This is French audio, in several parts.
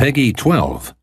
Peggy 12.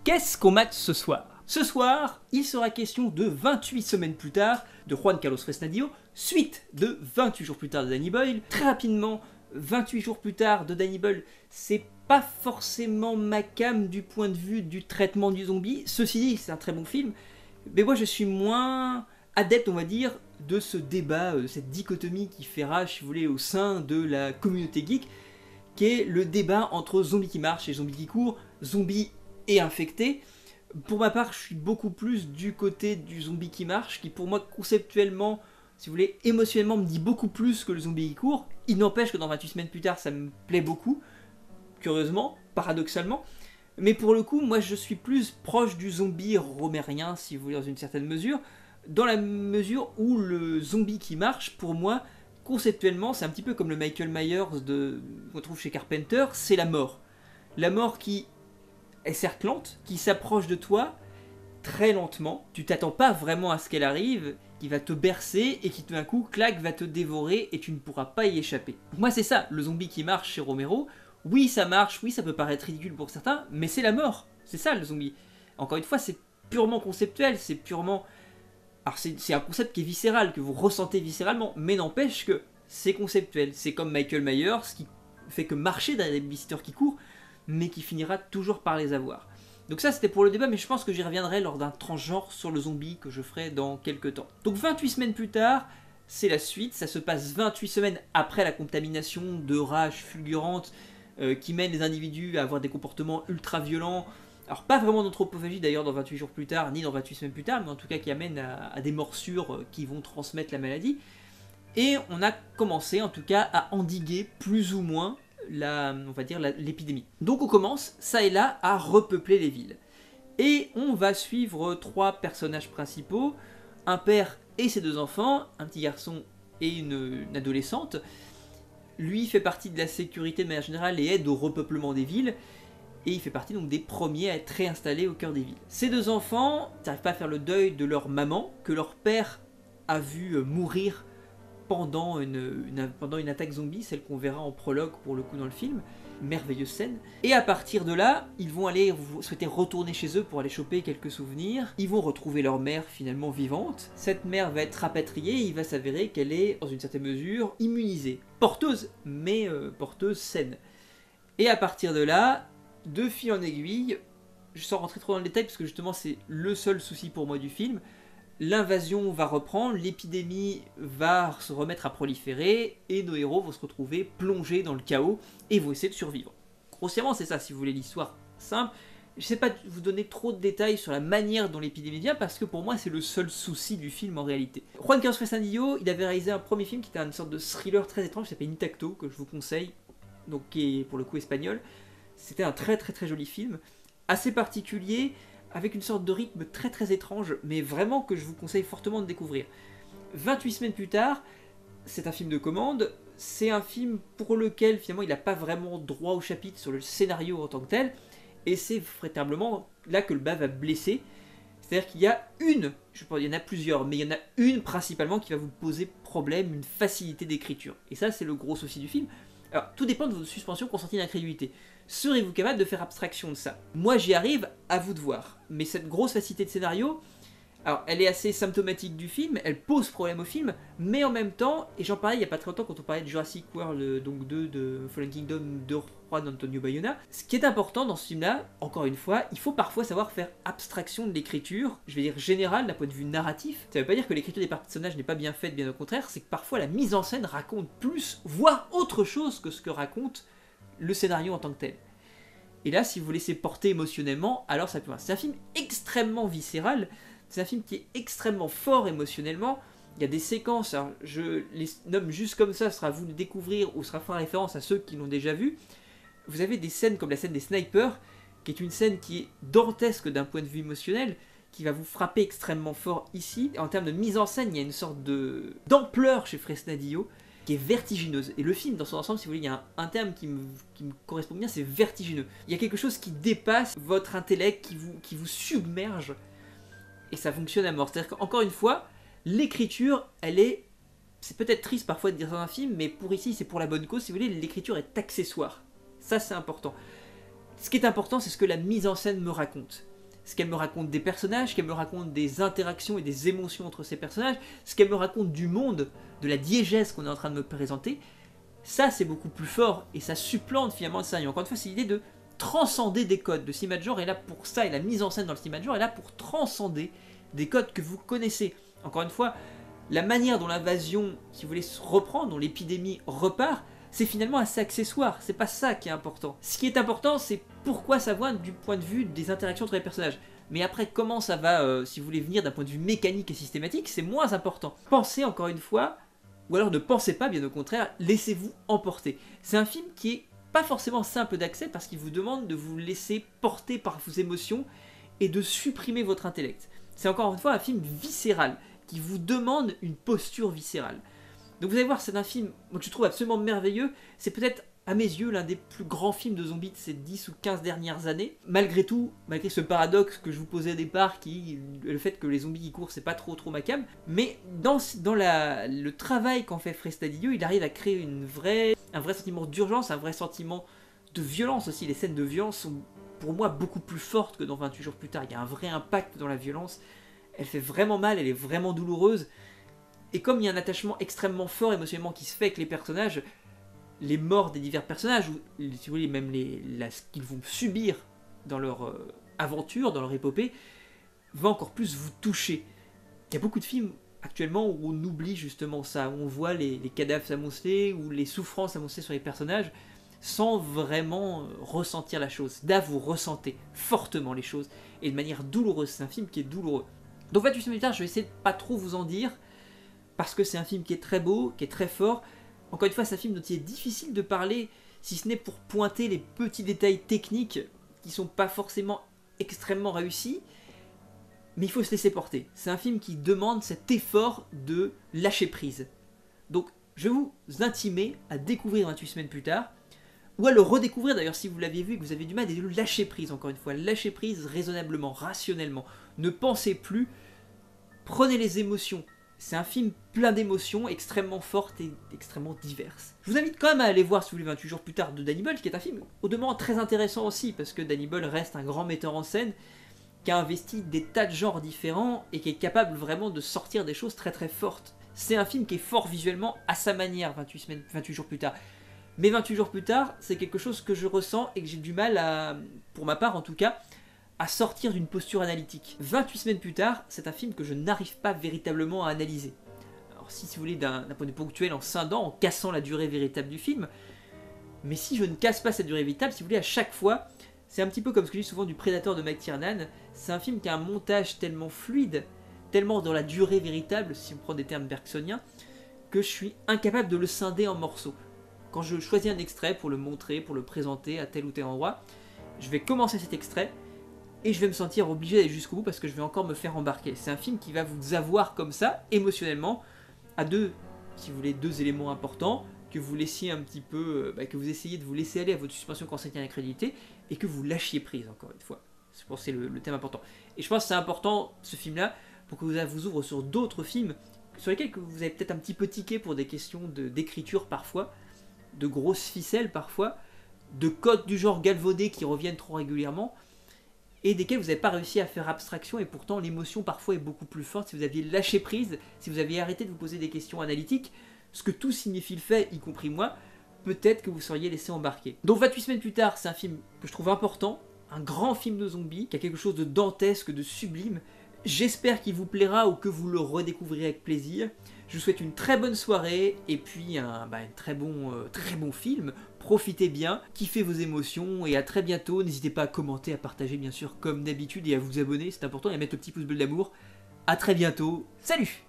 Qu'est-ce qu'on mate ce soir? Ce soir, il sera question de 28 semaines plus tard de Juan Carlos Fresnadillo, suite de 28 jours plus tard de Danny Boyle. Très rapidement, 28 jours plus tard de Danny Boyle, c'est pas forcément ma came du point de vue du traitement du zombie. Ceci dit, c'est un très bon film, mais moi je suis moins adepte, on va dire, de ce débat, cette dichotomie qui fait rage, si vous voulez, au sein de la communauté geek, qui est le débat entre zombies qui marchent et zombies qui courent, zombies et infecté. Pour ma part, je suis beaucoup plus du côté du zombie qui marche, qui pour moi conceptuellement, si vous voulez, émotionnellement me dit beaucoup plus que le zombie qui court. Il n'empêche que dans 28 semaines plus tard, ça me plaît beaucoup, curieusement, paradoxalement. Mais pour le coup, moi je suis plus proche du zombie romérien, si vous voulez, dans une certaine mesure, dans la mesure où le zombie qui marche, pour moi, conceptuellement, c'est un petit peu comme le Michael Myers qu'on trouve chez Carpenter, c'est la mort. La mort qui est cerclante, qui s'approche de toi très lentement. Tu t'attends pas vraiment à ce qu'elle arrive, qui va te bercer et qui tout d'un coup, clac, va te dévorer et tu ne pourras pas y échapper. Moi, c'est ça, le zombie qui marche chez Romero. Oui, ça marche, oui, ça peut paraître ridicule pour certains, mais c'est la mort. C'est ça, le zombie. Encore une fois, c'est purement conceptuel, c'est purement... Alors, c'est un concept qui est viscéral, que vous ressentez viscéralement, mais n'empêche que c'est conceptuel. C'est comme Michael Myers, qui fait que marcher derrière des visiteurs qui courent, mais qui finira toujours par les avoir. Donc ça c'était pour le débat, mais je pense que j'y reviendrai lors d'un transgenre sur le zombie que je ferai dans quelques temps. Donc 28 semaines plus tard, c'est la suite, ça se passe 28 semaines après la contamination de rage fulgurante qui mène les individus à avoir des comportements ultra violents. Alors pas vraiment d'anthropophagie d'ailleurs dans 28 jours plus tard, ni dans 28 semaines plus tard, mais en tout cas qui amène à des morsures qui vont transmettre la maladie. Et on a commencé en tout cas à endiguer plus ou moins l'épidémie. Donc on commence, ça et là, à repeupler les villes. Et on va suivre trois personnages principaux, un père et ses deux enfants, un petit garçon et une adolescente. Lui fait partie de la sécurité de manière générale et aide au repeuplement des villes, et il fait partie donc des premiers à être réinstallés au cœur des villes. Ces deux enfants n'arrivent pas à faire le deuil de leur maman, que leur père a vu mourir pendant une attaque zombie, celle qu'on verra en prologue pour le coup dans le film, merveilleuse scène. Et à partir de là, ils vont souhaiter retourner chez eux pour aller choper quelques souvenirs. Ils vont retrouver leur mère finalement vivante. Cette mère va être rapatriée et il va s'avérer qu'elle est, dans une certaine mesure, immunisée. Porteuse, mais porteuse saine. Et à partir de là, de fil en aiguille, sans rentrer trop dans le détail parce que justement c'est le seul souci pour moi du film, l'invasion va reprendre, l'épidémie va se remettre à proliférer et nos héros vont se retrouver plongés dans le chaos et vont essayer de survivre. Grossièrement c'est ça si vous voulez l'histoire simple. Je ne sais pas vous donner trop de détails sur la manière dont l'épidémie vient parce que pour moi c'est le seul souci du film en réalité. Juan Carlos Fresnadillo, il avait réalisé un premier film qui était une sorte de thriller très étrange qui s'appelle Intacto, que je vous conseille, donc qui est pour le coup espagnol. C'était un très très très joli film, assez particulier, avec une sorte de rythme très très étrange, mais vraiment que je vous conseille fortement de découvrir. 28 semaines plus tard, c'est un film de commande, c'est un film pour lequel finalement il n'a pas vraiment droit au chapitre sur le scénario en tant que tel, et c'est véritablement là que le bas va blesser. C'est-à-dire qu'il y a je pense qu'il y en a plusieurs, mais il y en a une principalement qui va vous poser problème, une facilité d'écriture. Et ça c'est le gros souci du film. Alors tout dépend de votre suspension consentie d'incrédulité. Serez-vous capable de faire abstraction de ça? Moi j'y arrive, à vous de voir. Mais cette grosse facilité de scénario, Alors, elle est assez symptomatique du film, elle pose problème au film, mais en même temps, et j'en parlais il y a pas très longtemps quand on parlait de Jurassic World, donc 2 de Fallen Kingdom de Juan Antonio Bayona, ce qui est important dans ce film-là, encore une fois, il faut parfois savoir faire abstraction de l'écriture, je vais dire générale, d'un point de vue narratif. Ça veut pas dire que l'écriture des personnages n'est pas bien faite, bien au contraire, c'est que parfois la mise en scène raconte plus, voire autre chose que ce que raconte le scénario en tant que tel. Et là, si vous vous laissez porter émotionnellement, alors ça peut... C'est un film extrêmement viscéral, c'est un film qui est extrêmement fort émotionnellement. Il y a des séquences, alors je les nomme juste comme ça, ce sera à vous de découvrir ou ce sera faire référence à ceux qui l'ont déjà vu. Vous avez des scènes comme la scène des snipers, qui est une scène qui est dantesque d'un point de vue émotionnel, qui va vous frapper extrêmement fort ici. Et en termes de mise en scène, il y a une sorte d'ampleur chez Fresnadillo qui est vertigineuse. Et le film, dans son ensemble, si vous voulez, il y a un terme qui me correspond bien, c'est vertigineux. Il y a quelque chose qui dépasse votre intellect, qui vous submerge. Et ça fonctionne à mort. C'est-à-dire qu'encore une fois, l'écriture, c'est peut-être triste parfois de dire ça dans un film, mais pour ici, c'est pour la bonne cause. Si vous voulez, l'écriture est accessoire. Ça, c'est important. Ce qui est important, c'est ce que la mise en scène me raconte. Ce qu'elle me raconte des personnages, ce qu'elle me raconte des interactions et des émotions entre ces personnages, ce qu'elle me raconte du monde, de la diégèse qu'on est en train de me présenter. Ça, c'est beaucoup plus fort et ça supplante finalement le scénario. Encore une fois, c'est l'idée de transcender des codes. Le cinéma de genre est là pour ça, et la mise en scène dans le cinéma de genre est là pour transcender des codes que vous connaissez. Encore une fois, la manière dont l'invasion, si vous voulez, se reprend, dont l'épidémie repart, c'est finalement assez accessoire, c'est pas ça qui est important. Ce qui est important, c'est pourquoi ça vient du point de vue des interactions entre les personnages. Mais après, comment ça va, si vous voulez, venir d'un point de vue mécanique et systématique, c'est moins important. Pensez encore une fois, ou alors ne pensez pas, bien au contraire, laissez-vous emporter. C'est un film qui est pas forcément simple d'accès parce qu'il vous demande de vous laisser porter par vos émotions et de supprimer votre intellect. C'est encore une fois un film viscéral qui vous demande une posture viscérale. Donc vous allez voir, c'est un film que je trouve absolument merveilleux. C'est peut-être, à mes yeux, l'un des plus grands films de zombies de ces 10 ou 15 dernières années. Malgré tout, malgré ce paradoxe que je vous posais au départ, le fait que les zombies qui courent, c'est pas trop ma cam. Mais dans le travail qu'en fait Fresnadillo, il arrive à créer un vrai sentiment d'urgence, un vrai sentiment de violence aussi. Les scènes de violence sont pour moi beaucoup plus fortes que dans 28 jours plus tard. Il y a un vrai impact dans la violence. Elle fait vraiment mal, elle est vraiment douloureuse. Et comme il y a un attachement extrêmement fort émotionnellement qui se fait avec les personnages, les morts des divers personnages, ou si vous voulez, même ce qu'ils vont subir dans leur aventure, dans leur épopée, va encore plus vous toucher. Il y a beaucoup de films actuellement où on oublie justement ça, où on voit les cadavres s'amonceler, ou les souffrances s'amonceler sur les personnages, sans vraiment ressentir la chose. Là, vous ressentez fortement les choses, et de manière douloureuse. C'est un film qui est douloureux. Donc 28 semaines plus tard, je vais essayer de pas trop vous en dire, parce que c'est un film qui est très beau, qui est très fort. Encore une fois, c'est un film dont il est difficile de parler, si ce n'est pour pointer les petits détails techniques qui sont pas forcément extrêmement réussis, mais il faut se laisser porter. C'est un film qui demande cet effort de lâcher prise. Donc, je vais vous intimer à découvrir 28 semaines plus tard, ou à le redécouvrir d'ailleurs si vous l'aviez vu et que vous avez du mal, et de lâcher prise, encore une fois. Lâcher prise raisonnablement, rationnellement. Ne pensez plus, prenez les émotions. C'est un film plein d'émotions, extrêmement fortes et extrêmement diverses. Je vous invite quand même à aller voir, si vous voulez, 28 jours plus tard de Danny Boyle, qui est un film au demeurant très intéressant aussi, parce que Danny Boyle reste un grand metteur en scène, qui a investi des tas de genres différents et qui est capable vraiment de sortir des choses très très fortes. C'est un film qui est fort visuellement à sa manière, 28 jours plus tard. Mais 28 jours plus tard, c'est quelque chose que je ressens et que j'ai du mal à, pour ma part en tout cas, à sortir d'une posture analytique. 28 semaines plus tard, c'est un film que je n'arrive pas véritablement à analyser. Alors si vous voulez, d'un point de vue ponctuel, en scindant, en cassant la durée véritable du film, mais si je ne casse pas cette durée véritable, si vous voulez, à chaque fois, c'est un petit peu comme ce que je dis souvent du Predator de McTiernan, c'est un film qui a un montage tellement fluide, tellement dans la durée véritable, si on prend des termes bergsoniens, que je suis incapable de le scinder en morceaux. Quand je choisis un extrait pour le montrer, pour le présenter à tel ou tel endroit, je vais commencer cet extrait, et je vais me sentir obligé d'aller jusqu'au bout parce que je vais encore me faire embarquer. C'est un film qui va vous avoir comme ça, émotionnellement, à si vous voulez, deux éléments importants, que vous laissiez un petit peu, que vous essayiez de vous laisser aller à votre suspension quand c'est incrédulité, et que vous lâchiez prise, encore une fois. Je pense que c'est le thème important. Et je pense que c'est important, ce film-là, pour que vous ouvre sur d'autres films, sur lesquels vous avez peut-être un petit peu tiqué pour des questions d'écriture parfois, de grosses ficelles parfois, de codes du genre galvaudés qui reviennent trop régulièrement. et desquels vous n'avez pas réussi à faire abstraction, et pourtant l'émotion parfois est beaucoup plus forte si vous aviez lâché prise, si vous aviez arrêté de vous poser des questions analytiques, ce que tout signifie le fait, y compris moi, peut-être que vous seriez laissé embarquer. Donc 28 semaines plus tard, c'est un film que je trouve important, un grand film de zombies, qui a quelque chose de dantesque, de sublime. J'espère qu'il vous plaira ou que vous le redécouvrirez avec plaisir. Je vous souhaite une très bonne soirée et puis un très bon film. Profitez bien, kiffez vos émotions et à très bientôt. N'hésitez pas à commenter, à partager bien sûr comme d'habitude et à vous abonner, c'est important, et à mettre le petit pouce bleu de l'amour. A très bientôt, salut!